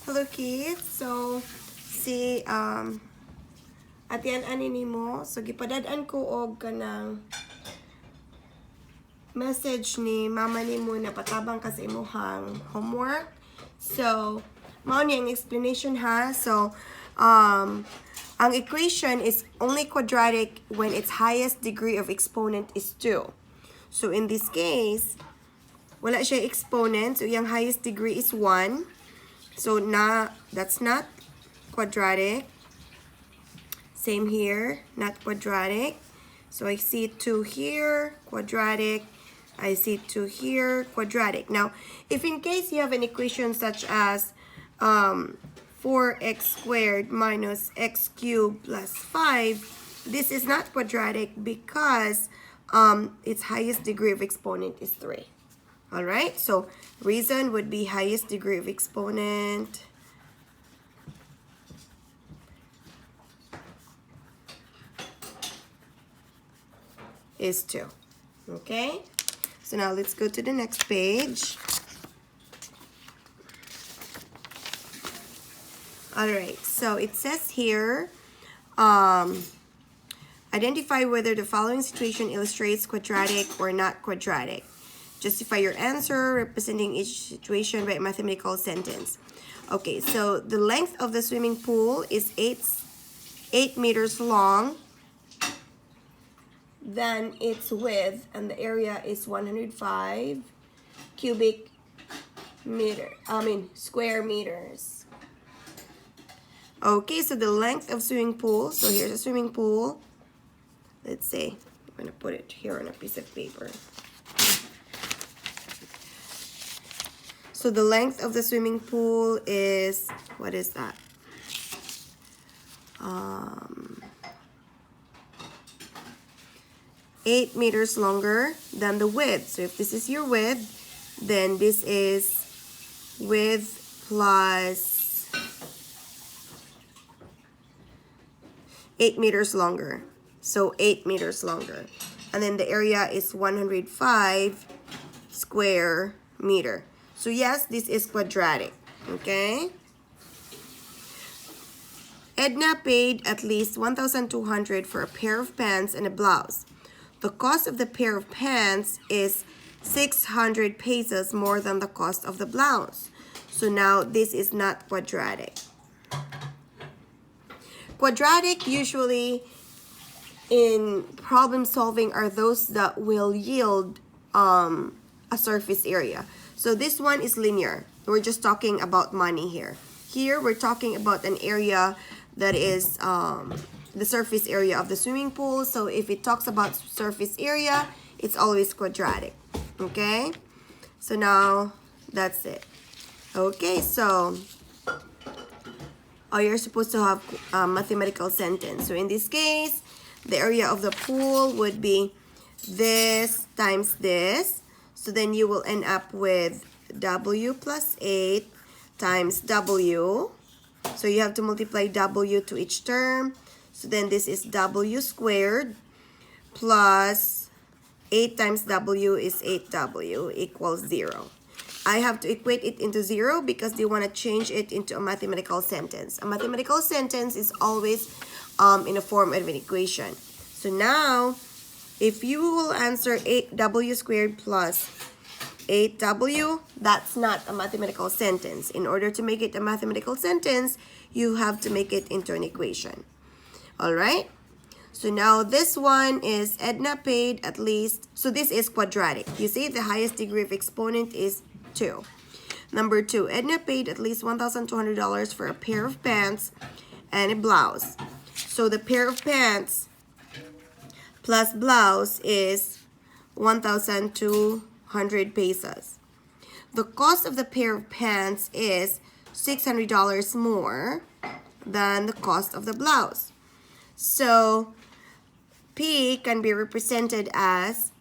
Hello kids. So si atian ani nimo, so gipadad-an ko og kanang message ni mama nimo na patabang ka sa imuhang homework. So mao ni ang explanation ha. So ang equation is only quadratic when its highest degree of exponent is 2. So in this case, wala siya exponent, so yung highest degree is 1. So that's not quadratic. Same here, not quadratic. So I see 2 here, quadratic. I see 2 here, quadratic. Now, if in case you have an equation such as 4x squared minus x cubed plus 5, this is not quadratic because its highest degree of exponent is 3. All right, so reason would be highest degree of exponent is 2. Okay, so now let's go to the next page. All right, so it says here, identify whether the following situation illustrates quadratic or not quadratic. Justify your answer, representing each situation by a mathematical sentence. Okay, so the length of the swimming pool is 8 meters long. Then its width and the area is 105 square meters. Okay, so the length of swimming pool. So here's a swimming pool. Let's say, I'm gonna put it here on a piece of paper. So the length of the swimming pool is, what is that? 8 meters longer than the width. So if this is your width, then this is width plus 8 meters longer. So 8 meters longer. And then the area is 105 square meter. So yes, this is quadratic, okay? Edna paid at least 1,200 for a pair of pants and a blouse. The cost of the pair of pants is 600 pesos more than the cost of the blouse. So now this is not quadratic. Quadratic usually in problem solving are those that will yield a surface area. So this one is linear. We're just talking about money here. Here we're talking about an area that is the surface area of the swimming pool. So if it talks about surface area, it's always quadratic. Okay? So now that's it. Okay, so you're supposed to have a mathematical sentence. So in this case, the area of the pool would be this times this. So then you will end up with W plus 8 times W. So you have to multiply W to each term. So then this is W squared plus 8 times W is 8W equals 0. I have to equate it into 0 because they want to change it into a mathematical sentence. A mathematical sentence is always in a form of an equation. So now, if you will answer 8W squared plus 8W, that's not a mathematical sentence. In order to make it a mathematical sentence, you have to make it into an equation. All right? So now this one is Edna paid at least, so this is quadratic. You see the highest degree of exponent is 2. Number 2, Edna paid at least $1,200 for a pair of pants and a blouse. So the pair of pants plus blouse is 1,200 pesos. The cost of the pair of pants is $600 more than the cost of the blouse. So P can be represented as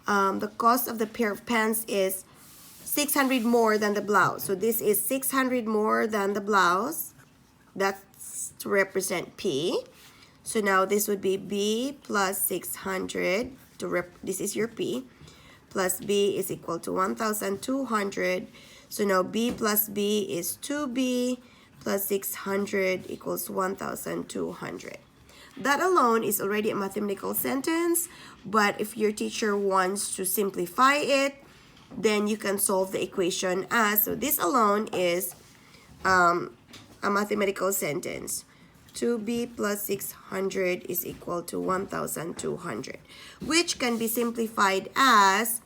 the cost of the pair of pants is 600 more than the blouse. So this is 600 more than the blouse. That's to represent P. So now this would be B plus 600. This is your P. Plus B is equal to 1,200. So now b plus b is 2b plus 600 equals 1,200. That alone is already a mathematical sentence, but if your teacher wants to simplify it, then you can solve the equation as, so this alone is a mathematical sentence. 2b plus 600 is equal to 1,200, which can be simplified as,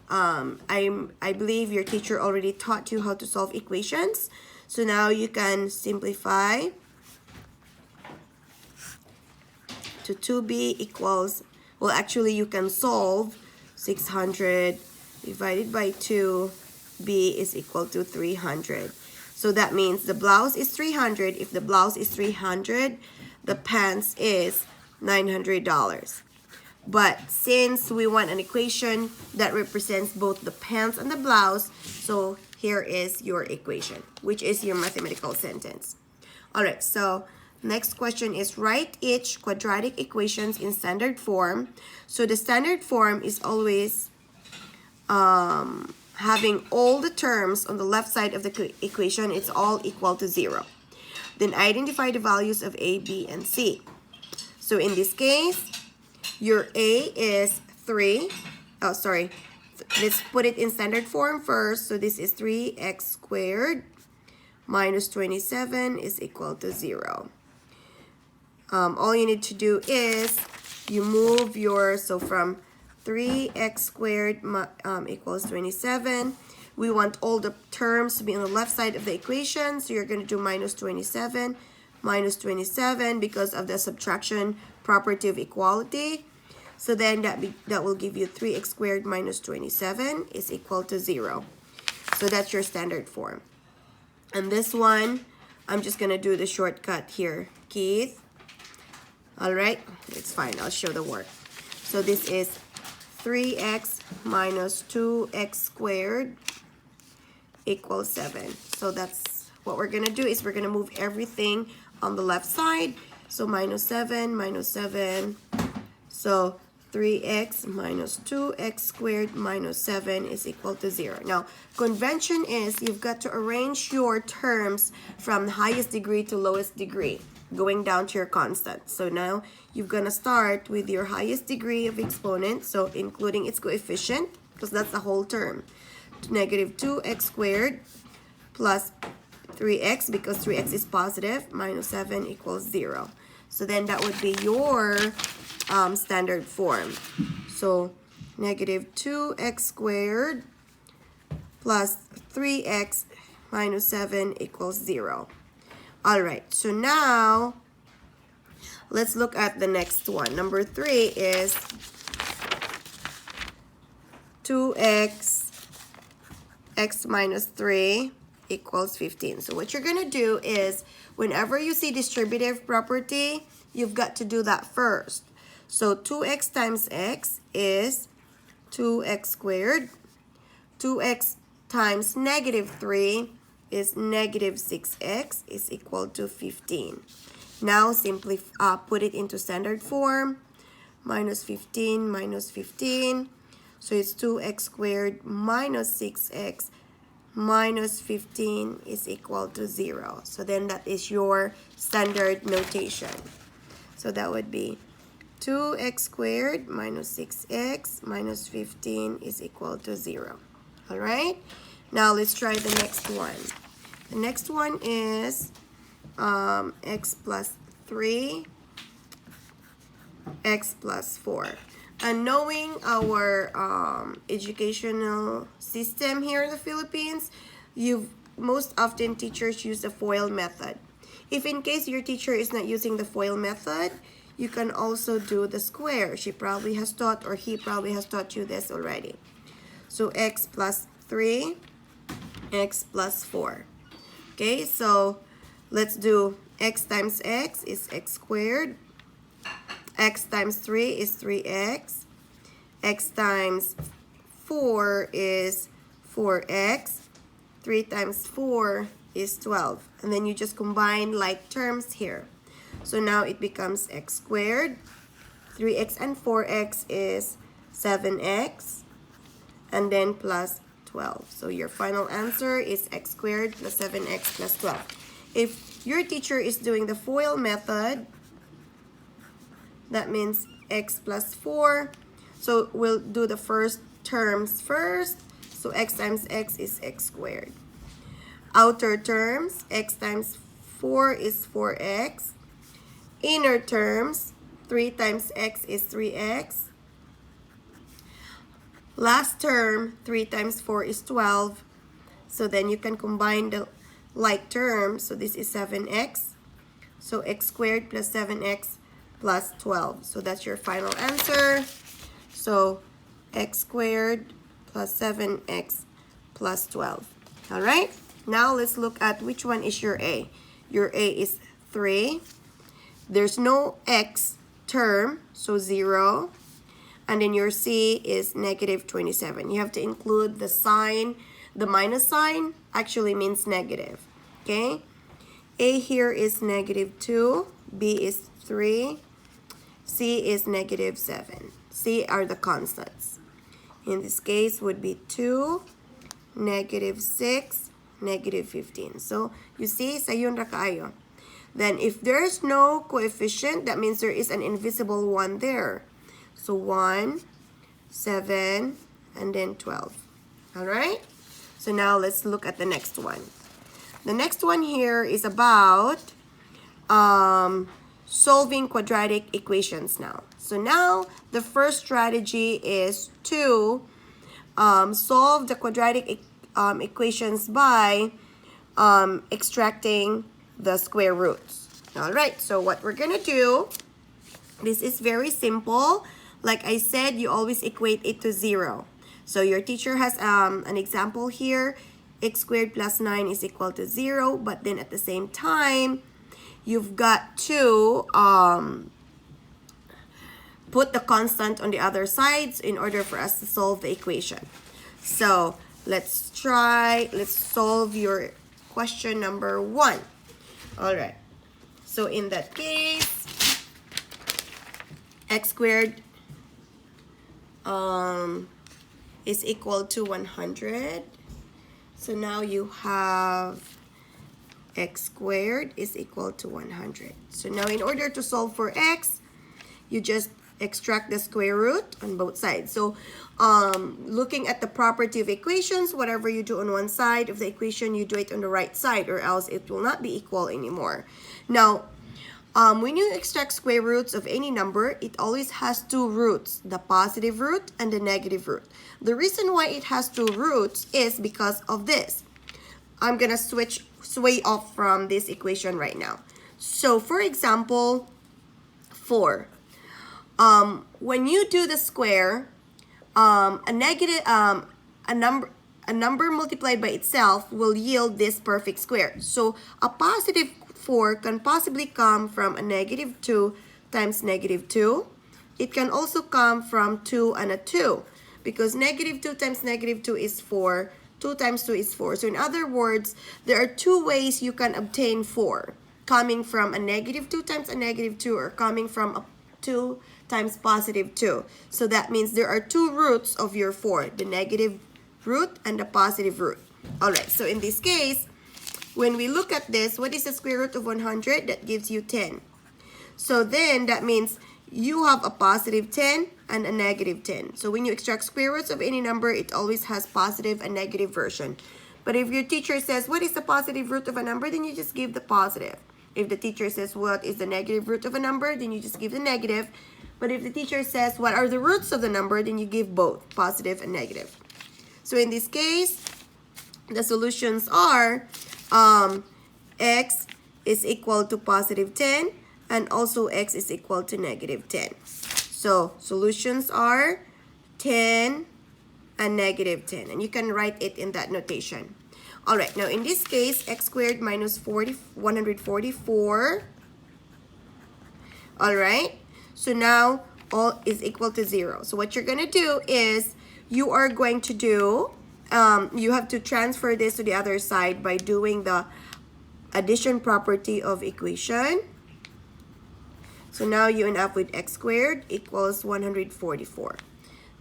I believe your teacher already taught you how to solve equations. So now you can simplify to 2b equals, well, actually you can solve 600 divided by 2, b is equal to 300. So that means the blouse is 300. If the blouse is 300, the pants is $900. But since we want an equation that represents both the pants and the blouse, so here is your equation, which is your mathematical sentence. All right, so next question is write each quadratic equations in standard form. So the standard form is always having all the terms on the left side of the equation, it's all equal to 0. Then identify the values of a, b, and c. So in this case, your a is 3. Oh, sorry. Let's put it in standard form first. So this is 3x squared minus 27 is equal to 0. All you need to do is you move your, so from 3x squared equals 27. We want all the terms to be on the left side of the equation. So you're going to do minus 27 because of the subtraction property of equality. So then that will give you 3x squared minus 27 is equal to 0. So that's your standard form. And this one, I'm just going to do the shortcut here, Keith. All right, it's fine. I'll show the work. So this is 3x minus 2x squared equals 7. So that's what we're going to do is we're going to move everything on the left side. So minus 7. So 3x minus 2x squared minus 7 is equal to 0. Now, convention is you've got to arrange your terms from highest degree to lowest degree, going down to your constant. So now you're going to start with your highest degree of exponent, so including its coefficient, because that's the whole term. Negative 2x squared plus 3x, because 3x is positive, minus 7 equals 0. So then that would be your standard form. So negative 2x squared plus 3x minus 7 equals 0. All right, so now let's look at the next one. Number 3 is 2x x minus 3 equals 15. So what you're going to do is whenever you see distributive property, you've got to do that first. So 2x times x is 2x squared. 2x times negative 3 is negative 6x is equal to 15. Now simply put it into standard form. Minus 15 minus 15. So it's 2x squared minus 6x minus 15 is equal to 0. So then that is your standard notation. So that would be 2x squared minus 6x minus 15 is equal to 0. All right? Now let's try the next one. The next one is x plus 3, x plus 4. And knowing our educational system here in the Philippines, most often teachers use the FOIL method. If in case your teacher is not using the FOIL method, you can also do the square. She probably has taught, or he probably has taught you this already. So x plus 3, x plus 4. Okay, so let's do x times x is x squared. X times 3 is 3x. X times 4 is 4x. 3 times 4 is 12. And then you just combine like terms here. So now it becomes x squared. 3x and 4x is 7x. And then plus 12. So your final answer is x squared plus 7x plus 12. If your teacher is doing the FOIL method, that means x plus 4. So we'll do the first terms first. So x times x is x squared. Outer terms, x times 4 is 4x. Inner terms, 3 times x is 3x. Last term, 3 times 4 is 12. So then you can combine the like terms. So this is 7x. So x squared plus 7x plus 12. So that's your final answer. So x squared plus 7x plus 12. All right? Now let's look at which one is your A. Your A is 3. There's no x term, so 0. And then your C is negative 27. You have to include the sign. The minus sign actually means negative. Okay? A here is negative 2. B is 3. C is negative 7. C are the constants. In this case would be 2, negative 6, negative 15. So you see, sayon ra kaayo. Then if there's no coefficient, that means there is an invisible 1 there. So 1, 7, and then 12. All right? So now let's look at the next one. The next one here is about solving quadratic equations now. So now the first strategy is to solve the quadratic equations by extracting the square roots. All right, so what we're gonna do, this is very simple. Like I said, you always equate it to 0. So your teacher has an example here. X squared plus 9 is equal to 0. But then at the same time, you've got to put the constant on the other sides in order for us to solve the equation. So let's solve your question number 1. All right. So in that case, x squared is equal to 100. So now you have x squared is equal to 100. So now in order to solve for x, you just extract the square root on both sides. So looking at the property of equations, whatever you do on one side of the equation, you do it on the right side, or else it will not be equal anymore. Now, when you extract square roots of any number, it always has 2 roots, the positive root and the negative root. The reason why it has 2 roots is because of this. I'm gonna sway off from this equation right now. So for example, 4. When you do the square, a number multiplied by itself will yield this perfect square. So a positive 4 can possibly come from a negative 2 times negative 2. It can also come from 2 and a 2, because negative 2 times negative 2 is 4. 2 times 2 is 4. So in other words, there are 2 ways you can obtain 4. Coming from a negative 2 times a negative 2, or coming from a 2 times positive 2. So that means there are 2 roots of your 4, the negative root and the positive root. All right, so in this case, when we look at this, what is the square root of 100? That gives you 10. So then that means you have a positive 10 and a negative 10. So when you extract square roots of any number, it always has positive and negative version. But if your teacher says, what is the positive root of a number? Then you just give the positive. If the teacher says, what is the negative root of a number? Then you just give the negative. But if the teacher says, what are the roots of the number? Then you give both, positive and negative. So in this case, the solutions are x is equal to positive 10, and also x is equal to negative 10. So solutions are 10 and negative 10. And you can write it in that notation. All right, now in this case, x squared minus 144. All right, so now all is equal to 0. So what you're going to do is you are going to do, you have to transfer this to the other side by doing the addition property of equation. So now you end up with x squared equals 144.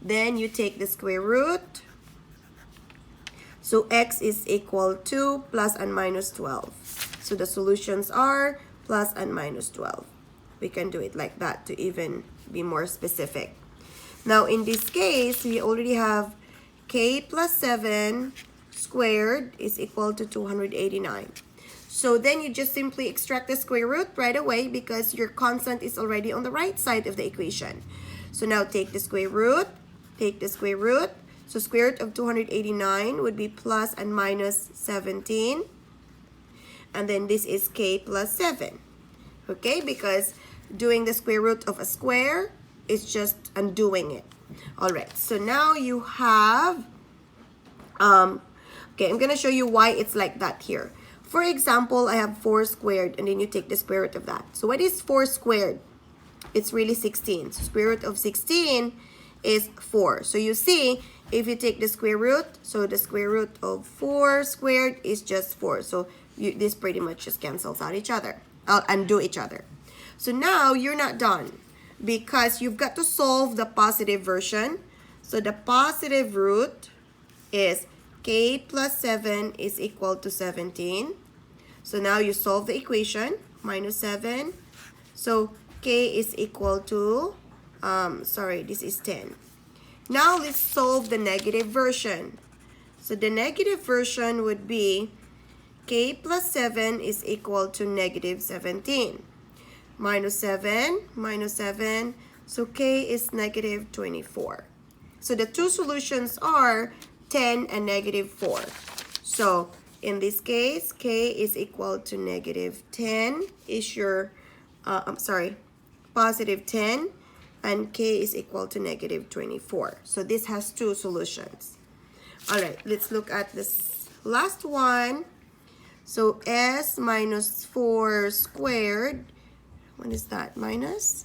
Then you take the square root So x is equal to plus and minus 12. So the solutions are plus and minus 12. We can do it like that to even be more specific. Now in this case, we already have k plus 7 squared is equal to 289. So then you just simply extract the square root right away because your constant is already on the right side of the equation. So now take the square root, take the square root. So square root of 289 would be plus and minus 17. And then this is k plus 7. Okay, because doing the square root of a square is just undoing it. All right, so now you have, okay, I'm going to show you why it's like that here. For example, I have 4 squared, and then you take the square root of that. So what is 4 squared? It's really 16. So square root of 16 is 4. So you see, if you take the square root, so the square root of 4 squared is just 4. So this pretty much just cancels out each other, undo each other. So now you're not done because you've got to solve the positive version. So the positive root is k plus 7 is equal to 17. So now you solve the equation, minus 7. So k is equal to, this is 10. Now let's solve the negative version. So the negative version would be k plus 7 is equal to negative 17. Minus 7, so k is negative 24. So the two solutions are 10 and negative 4. So in this case, k is equal to negative 10 is your, positive 10, and k is equal to negative 24. So this has two solutions. All right, let's look at this last one. So s minus 4 squared, what is that? Minus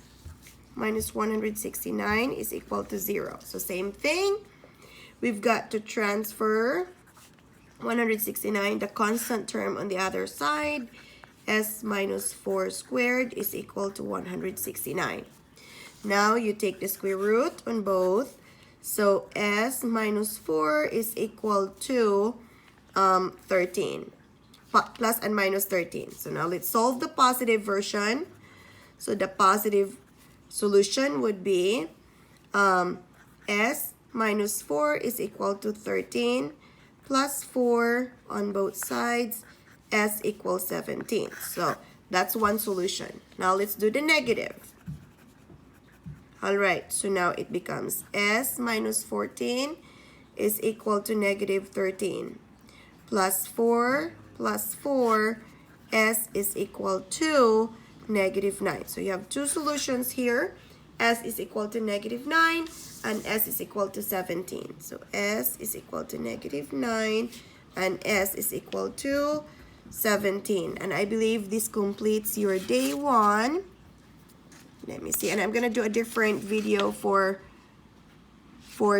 169 is equal to 0. So same thing. We've got to transfer 169, the constant term on the other side. S minus 4 squared is equal to 169. Now you take the square root on both. So s minus 4 is equal to 13. Plus and minus 13. So now let's solve the positive version. So the positive solution would be s minus 4 is equal to 13 plus 4 on both sides, s equals 17. So that's one solution. Now let's do the negative. All right, so now it becomes s minus 14 is equal to negative 13 plus 4 plus 4, s is equal to negative 9. So you have two solutions here. S is equal to negative 9 and s is equal to 17. So s is equal to negative 9 and s is equal to 17. And I believe this completes your day 1. Let me see. And I'm going to do a different video for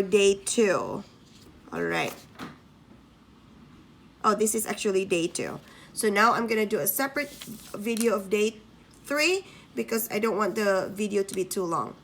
day 2. All right. Oh, this is actually day 2. So now I'm going to do a separate video of day 3 because I don't want the video to be too long.